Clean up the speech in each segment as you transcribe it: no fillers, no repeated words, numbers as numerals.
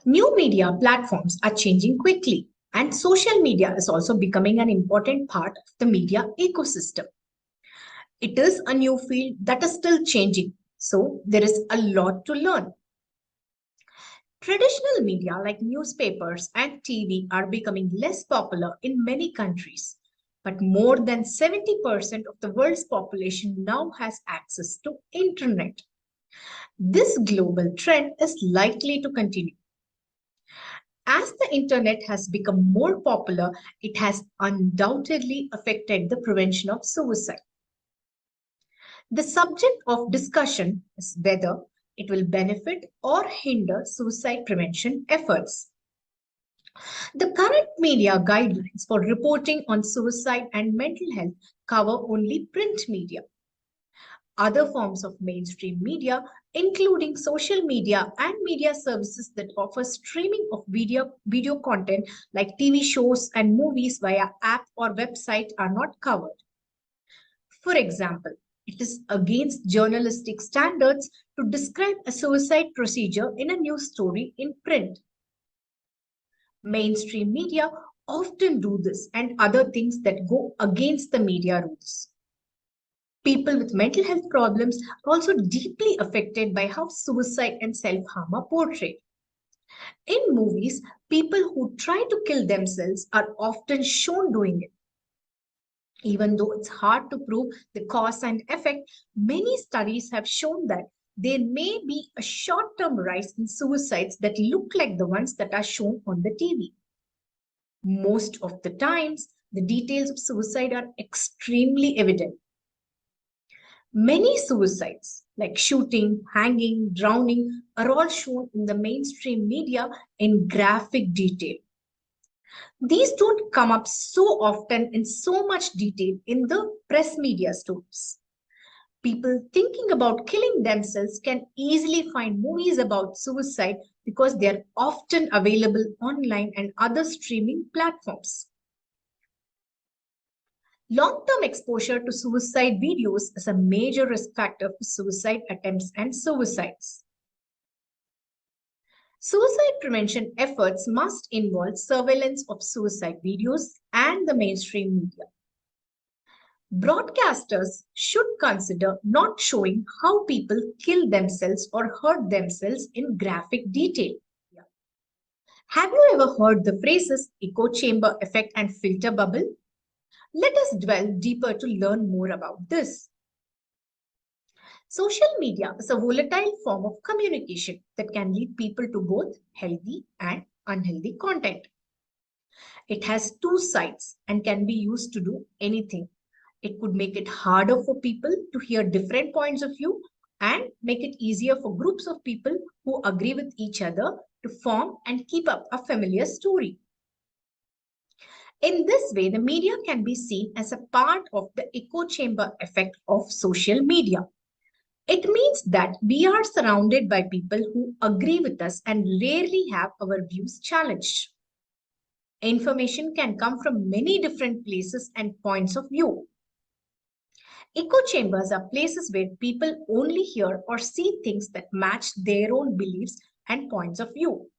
New media platforms are changing quickly, and social media is also becoming an important part of the media ecosystem. It is a new field that is still changing, so there is a lot to learn. Traditional media like newspapers and TV are becoming less popular in many countries, but more than 70% of the world's population now has access to internet. This global trend is likely to continue. As the internet has become more popular, it has undoubtedly affected the prevention of suicide. The subject of discussion is whether it will benefit or hinder suicide prevention efforts. The current media guidelines for reporting on suicide and mental health cover only print media. Other forms of mainstream media, including social media and media services that offer streaming of video content like TV shows and movies via app or website, are not covered. For example, it is against journalistic standards to describe a suicide procedure in a news story in print. Mainstream media often do this and other things that go against the media rules. People with mental health problems are also deeply affected by how suicide and self-harm are portrayed. In movies, people who try to kill themselves are often shown doing it. Even though it's hard to prove the cause and effect, many studies have shown that there may be a short-term rise in suicides that look like the ones that are shown on the TV. Most of the times, the details of suicide are extremely evident. Many suicides, like shooting, hanging, drowning, are all shown in the mainstream media in graphic detail. These don't come up so often in so much detail in the press media stories. People thinking about killing themselves can easily find movies about suicide because they are often available online and other streaming platforms. Long-term exposure to suicide videos is a major risk factor for suicide attempts and suicides. Suicide prevention efforts must involve surveillance of suicide videos and the mainstream media. Broadcasters should consider not showing how people kill themselves or hurt themselves in graphic detail. Have you ever heard the phrases echo chamber effect and filter bubble? Let us delve deeper to learn more about this. Social media is a volatile form of communication that can lead people to both healthy and unhealthy content. It has two sides and can be used to do anything. It could make it harder for people to hear different points of view and make it easier for groups of people who agree with each other to form and keep up a familiar story. In this way, the media can be seen as a part of the echo chamber effect of social media. It means that we are surrounded by people who agree with us and rarely have our views challenged. Information can come from many different places and points of view. Echo chambers are places where people only hear or see things that match their own beliefs and points of view.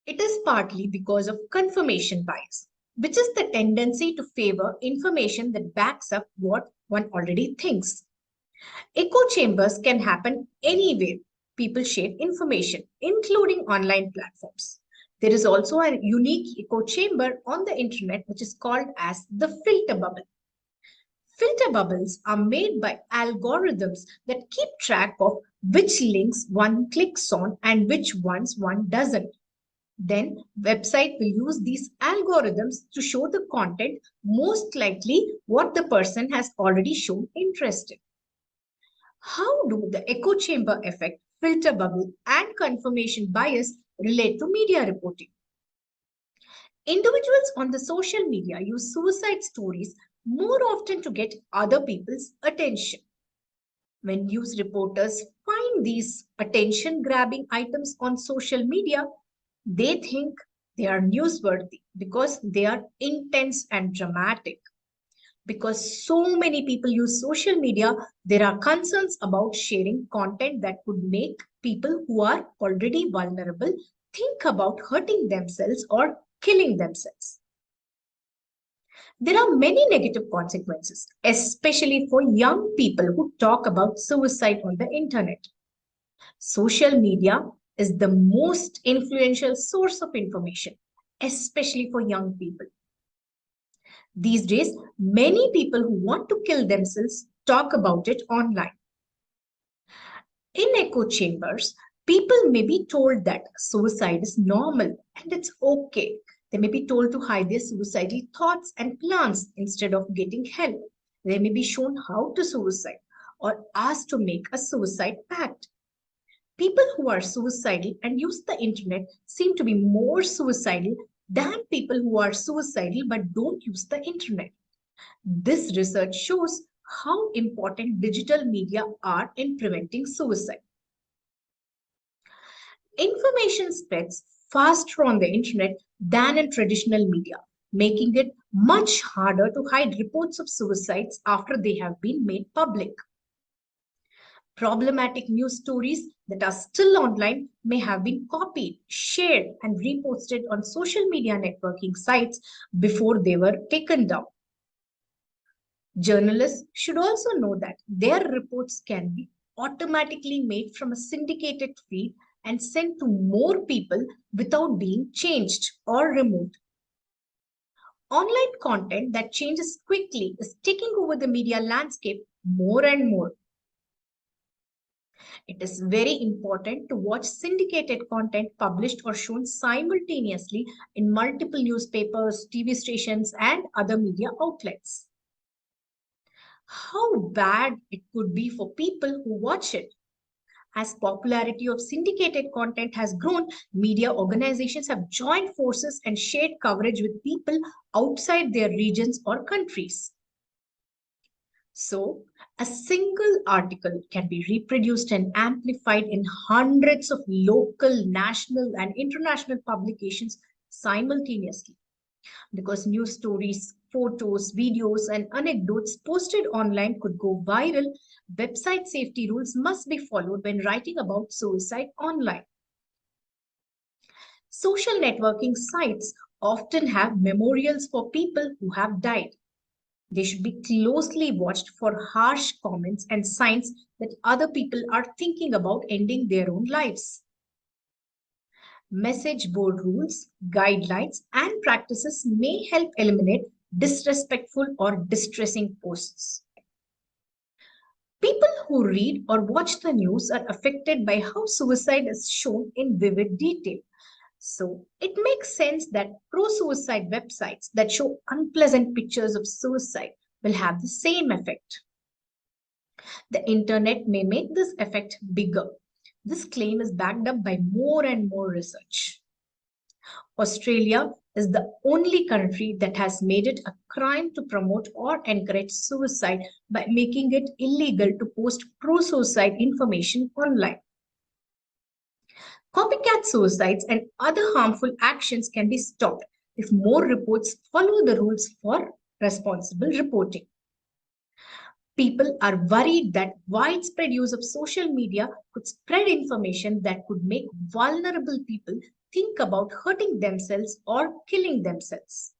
It is partly because of confirmation bias, which is the tendency to favor information that backs up what one already thinks. Echo chambers can happen anywhere people share information, including online platforms. There is also a unique echo chamber on the internet, which is called as the filter bubble. Filter bubbles are made by algorithms that keep track of which links one clicks on and which ones one doesn't. Then, website will use these algorithms to show the content most likely what the person has already shown interest in. How do the echo chamber effect, filter bubble, and confirmation bias relate to media reporting? Individuals on the social media use suicide stories more often to get other people's attention. When news reporters find these attention-grabbing items on social media, they think they are newsworthy because they are intense and dramatic. Because so many people use social media, there are concerns about sharing content that could make people who are already vulnerable think about hurting themselves or killing themselves. There are many negative consequences, especially for young people who talk about suicide on the internet. Social media is the most influential source of information, especially for young people. These days, many people who want to kill themselves talk about it online. In echo chambers, people may be told that suicide is normal and it's okay. They may be told to hide their suicidal thoughts and plans instead of getting help. They may be shown how to suicide or asked to make a suicide pact. People who are suicidal and use the internet seem to be more suicidal than people who are suicidal but don't use the internet. This research shows how important digital media are in preventing suicide. Information spreads faster on the internet than in traditional media, making it much harder to hide reports of suicides after they have been made public. Problematic news stories that are still online may have been copied, shared, and reposted on social media networking sites before they were taken down. Journalists should also know that their reports can be automatically made from a syndicated feed and sent to more people without being changed or removed. Online content that changes quickly is taking over the media landscape more and more. It is very important to watch syndicated content published or shown simultaneously in multiple newspapers, TV stations, and other media outlets. How bad it could be for people who watch it. As popularity of syndicated content has grown, media organizations have joined forces and shared coverage with people outside their regions or countries. So, a single article can be reproduced and amplified in hundreds of local, national, and international publications simultaneously. Because news stories, photos, videos, and anecdotes posted online could go viral, website safety rules must be followed when writing about suicide online. Social networking sites often have memorials for people who have died. They should be closely watched for harsh comments and signs that other people are thinking about ending their own lives. Message board rules, guidelines, and practices may help eliminate disrespectful or distressing posts. People who read or watch the news are affected by how suicide is shown in vivid detail. So, it makes sense that pro suicide websites that show unpleasant pictures of suicide will have the same effect. The internet may make this effect bigger. This claim is backed up by more and more research. Australia is the only country that has made it a crime to promote or encourage suicide by making it illegal to post pro suicide information online. Copycat suicides and other harmful actions can be stopped if more reports follow the rules for responsible reporting. People are worried that widespread use of social media could spread information that could make vulnerable people think about hurting themselves or killing themselves.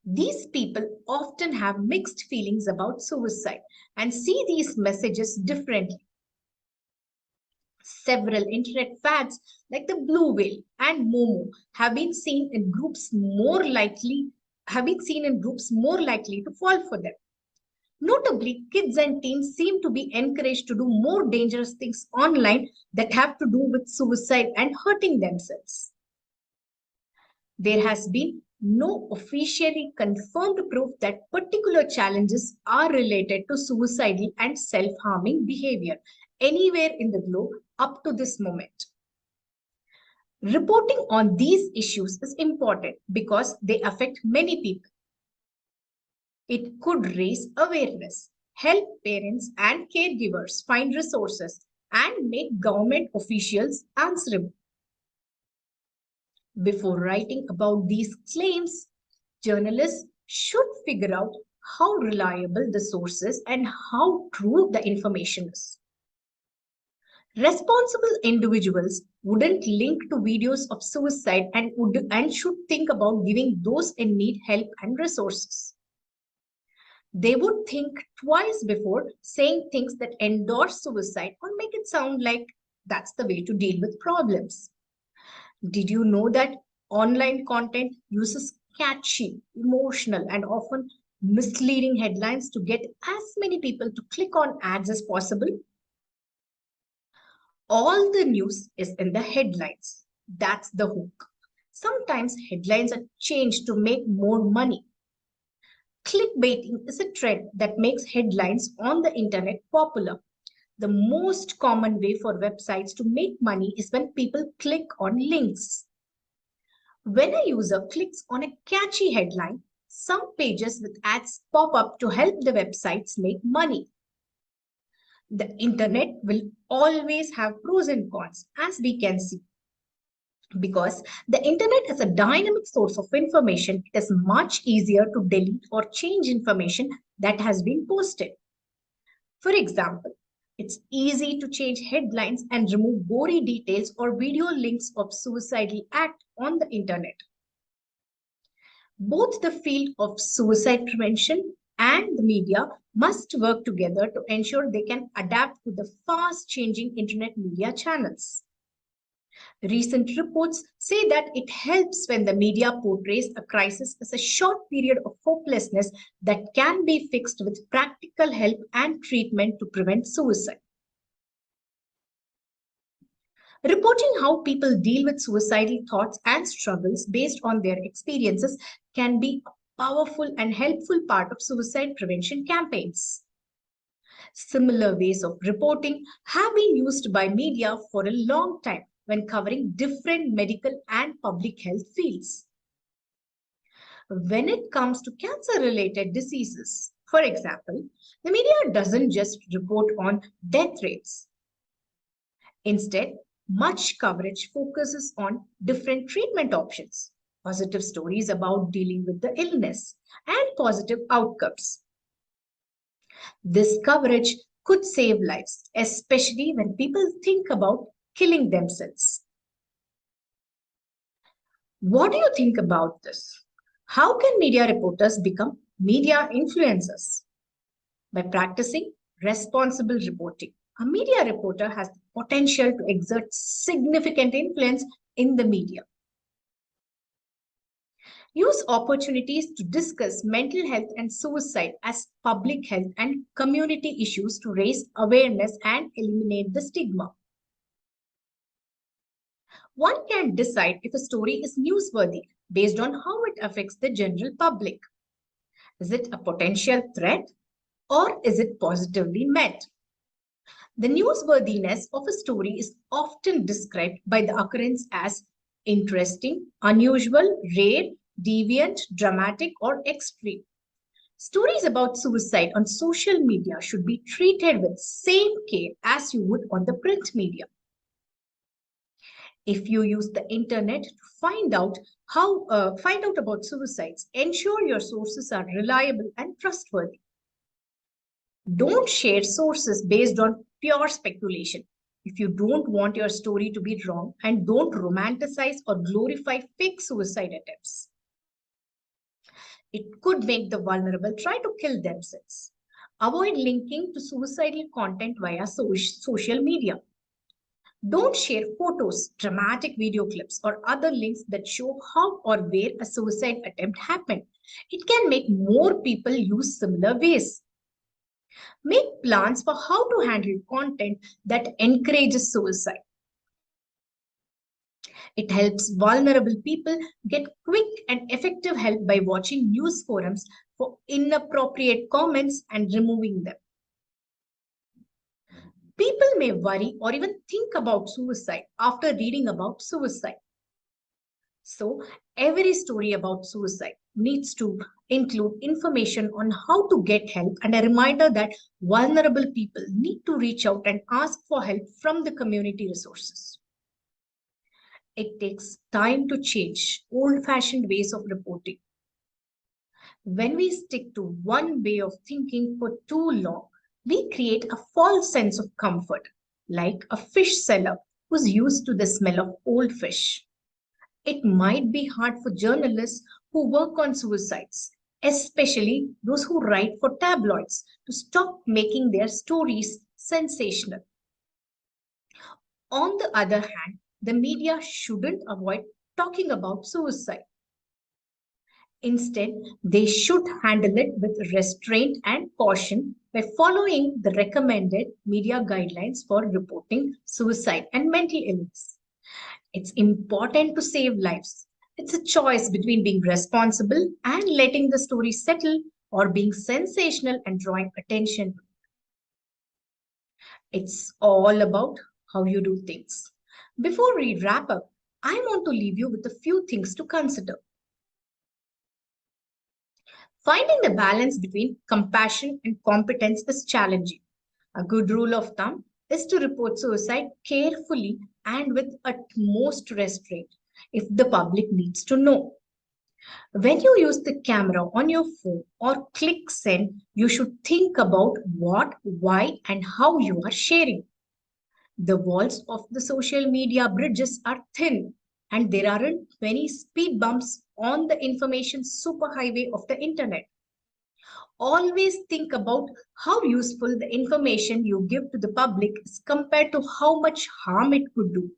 These people often have mixed feelings about suicide and see these messages differently. Several internet fads like the blue whale and Momo have been seen in groups more likely to fall for them. Notably, kids and teens seem to be encouraged to do more dangerous things online that have to do with suicide and hurting themselves. There has been no officially confirmed proof that particular challenges are related to suicidal and self-harming behavior anywhere in the globe up to this moment. Reporting on these issues is important because they affect many people. It could raise awareness, help parents and caregivers find resources, and make government officials answerable. Before writing about these claims, journalists should figure out how reliable the source is and how true the information is. Responsible individuals wouldn't link to videos of suicide and should think about giving those in need help and resources. They would think twice before saying things that endorse suicide or make it sound like that's the way to deal with problems. Did you know that online content uses catchy, emotional, and often misleading headlines to get as many people to click on ads as possible? All the news is in the headlines. That's the hook. Sometimes headlines are changed to make more money. Clickbaiting is a trend that makes headlines on the internet popular. The most common way for websites to make money is when people click on links. When a user clicks on a catchy headline, some pages with ads pop up to help the websites make money. The internet will always have pros and cons, as we can see. Because the internet is a dynamic source of information, it is much easier to delete or change information that has been posted. For example, it's easy to change headlines and remove gory details or video links of suicidal act on the internet. Both the field of suicide prevention and the media must work together to ensure they can adapt to the fast changing internet media channels. Recent reports say that it helps when the media portrays a crisis as a short period of hopelessness that can be fixed with practical help and treatment to prevent suicide. Reporting how people deal with suicidal thoughts and struggles based on their experiences can be a powerful and helpful part of suicide prevention campaigns. Similar ways of reporting have been used by media for a long time when covering different medical and public health fields. When it comes to cancer-related diseases, for example, the media doesn't just report on death rates. Instead, much coverage focuses on different treatment options, positive stories about dealing with the illness, and positive outcomes. This coverage could save lives, especially when people think about killing themselves. What do you think about this? How can media reporters become media influencers? By practicing responsible reporting. A media reporter has the potential to exert significant influence in the media. Use opportunities to discuss mental health and suicide as public health and community issues to raise awareness and eliminate the stigma. One can decide if a story is newsworthy based on how it affects the general public. Is it a potential threat or is it positively met? The newsworthiness of a story is often described by the occurrence as interesting, unusual, rare, deviant, dramatic, or extreme. Stories about suicide on social media should be treated with same care as you would on the print media. If you use the internet to find out about suicides, ensure your sources are reliable and trustworthy. Don't share sources based on pure speculation. If you don't want your story to be wrong, and don't romanticize or glorify fake suicide attempts. It could make the vulnerable try to kill themselves. Avoid linking to suicidal content via social media. Don't share photos, dramatic video clips, or other links that show how or where a suicide attempt happened. It can make more people use similar ways. Make plans for how to handle content that encourages suicide. It helps vulnerable people get quick and effective help by watching news forums for inappropriate comments and removing them. People may worry or even think about suicide after reading about suicide. So, every story about suicide needs to include information on how to get help and a reminder that vulnerable people need to reach out and ask for help from the community resources. It takes time to change old-fashioned ways of reporting. When we stick to one way of thinking for too long, we create a false sense of comfort, like a fish seller who's used to the smell of old fish. It might be hard for journalists who work on suicides, especially those who write for tabloids, to stop making their stories sensational. On the other hand, the media shouldn't avoid talking about suicide. Instead, they should handle it with restraint and caution by following the recommended media guidelines for reporting suicide and mental illness. It's important to save lives. It's a choice between being responsible and letting the story settle or being sensational and drawing attention. It's all about how you do things. Before we wrap up, I want to leave you with a few things to consider. Finding the balance between compassion and competence is challenging. A good rule of thumb is to report suicide carefully and with utmost restraint if the public needs to know. When you use the camera on your phone or click send, you should think about what, why, and how you are sharing. The walls of the social media bridges are thin, and there aren't many speed bumps on the information superhighway of the internet. Always think about how useful the information you give to the public is compared to how much harm it could do.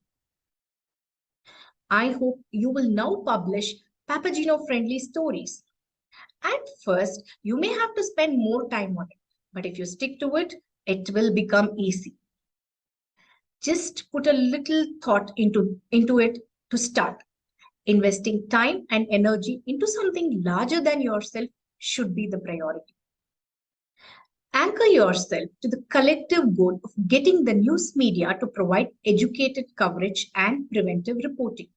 I hope you will now publish Papageno friendly stories. At first, you may have to spend more time on it, but if you stick to it, it will become easy. Just put a little thought into it to start. Investing time and energy into something larger than yourself should be the priority. Anchor yourself to the collective goal of getting the news media to provide educated coverage and preventive reporting.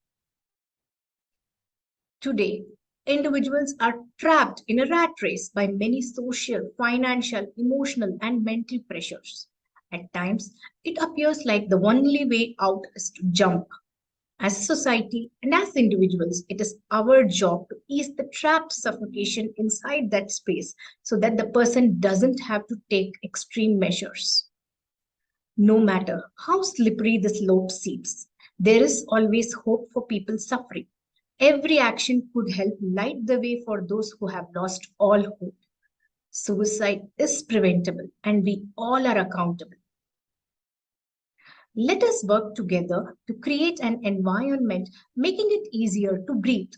Today, individuals are trapped in a rat race by many social, financial, emotional, and mental pressures. At times, it appears like the only way out is to jump. As a society and as individuals, it is our job to ease the trapped suffocation inside that space so that the person doesn't have to take extreme measures. No matter how slippery the slope seems, there is always hope for people suffering. Every action could help light the way for those who have lost all hope. Suicide is preventable and we all are accountable. Let us work together to create an environment making it easier to breathe.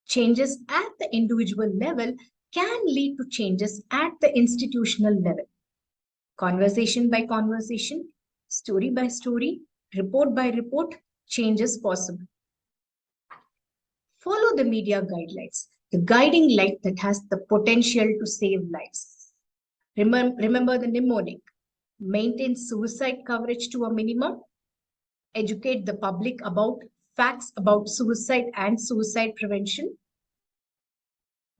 Changes at the individual level can lead to changes at the institutional level. Conversation by conversation, story by story, report by report, change is possible. Follow the media guidelines, the guiding light that has the potential to save lives. Remember the mnemonic. Maintain suicide coverage to a minimum. Educate the public about facts about suicide and suicide prevention.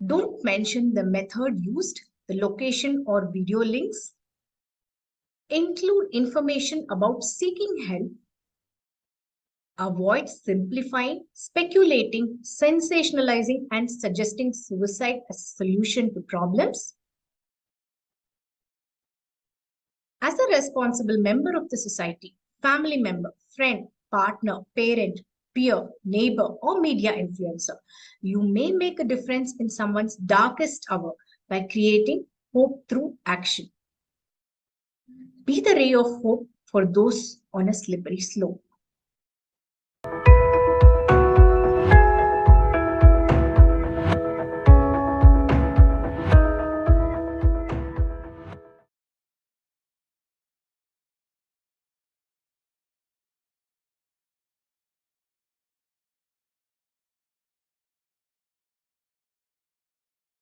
Don't mention the method used, the location or video links. Include information about seeking help. Avoid simplifying, speculating, sensationalizing, and suggesting suicide as a solution to problems. As a responsible member of the society, family member, friend, partner, parent, peer, neighbor, or media influencer, you may make a difference in someone's darkest hour by creating hope through action. Be the ray of hope for those on a slippery slope.